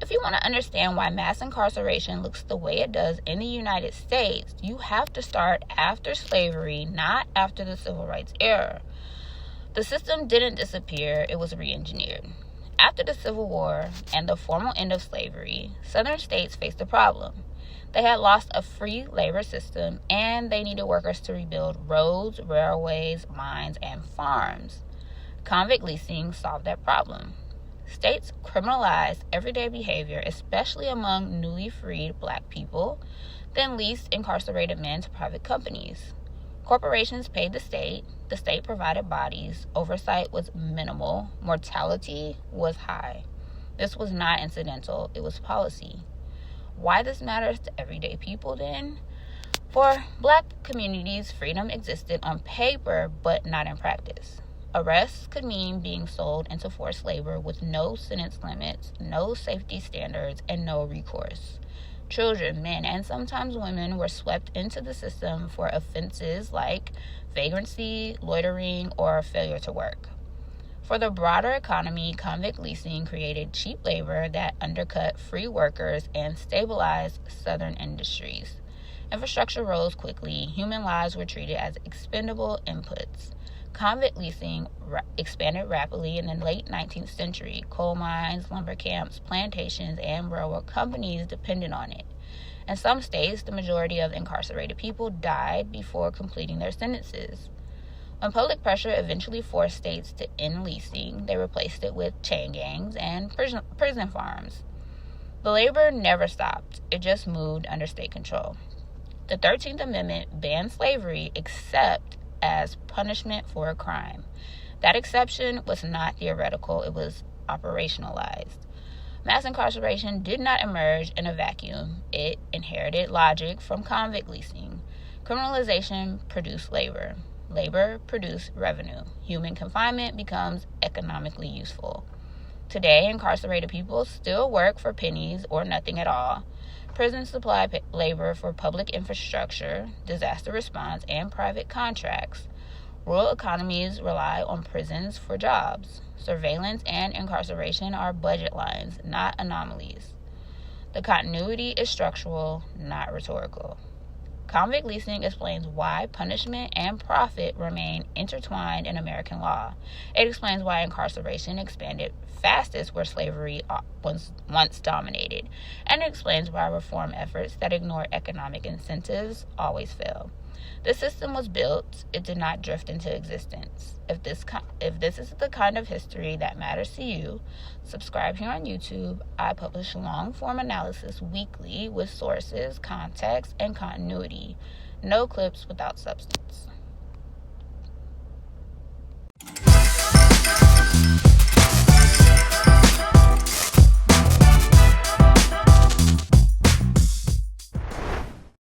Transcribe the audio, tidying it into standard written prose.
If you want to understand why mass incarceration looks the way it does in the United States, you have to start after slavery, not after the civil rights era. The system didn't disappear, it was re-engineered. After the Civil War and the formal end of slavery, Southern states faced a problem. They had lost a free labor system, and they needed workers to rebuild roads, railways, mines, and farms. Convict leasing solved that problem. States criminalized everyday behavior, especially among newly freed black people, then leased incarcerated men to private companies. Corporations paid the state provided bodies, oversight was minimal, mortality was high. This was not incidental, it was policy. Why this matters to everyday people then? For black communities, freedom existed on paper but not in practice. Arrests could mean being sold into forced labor with no sentence limits, no safety standards, and no recourse. Children, men, and sometimes women were swept into the system for offenses like vagrancy, loitering, or failure to work. For the broader economy, convict leasing created cheap labor that undercut free workers and stabilized Southern industries. Infrastructure rose quickly. Human lives were treated as expendable inputs. Convict leasing expanded rapidly in the late 19th century. Coal mines, lumber camps, plantations, and railroad companies depended on it. In some states, the majority of incarcerated people died before completing their sentences. When public pressure eventually forced states to end leasing, they replaced it with chain gangs and prison farms. The labor never stopped. It just moved under state control. The 13th Amendment banned slavery except as punishment for a crime. That exception was not theoretical, it was operationalized. Mass incarceration did not emerge in a vacuum. It inherited logic from convict leasing. Criminalization produced labor. Labor produced revenue. Human confinement becomes economically useful. Today, incarcerated people still work for pennies or nothing at all. Prisons supply labor for public infrastructure, disaster response, and private contracts. Rural economies rely on prisons for jobs. Surveillance and incarceration are budget lines, not anomalies. The continuity is structural, not rhetorical. Convict leasing explains why punishment and profit remain intertwined in American law. It explains why incarceration expanded fastest where slavery once dominated. And it explains why reform efforts that ignore economic incentives always fail. This system was built, it did not drift into existence. If this is the kind of history that matters to you, subscribe here on YouTube. I publish long-form analysis weekly with sources, context, and continuity. No clips without substance.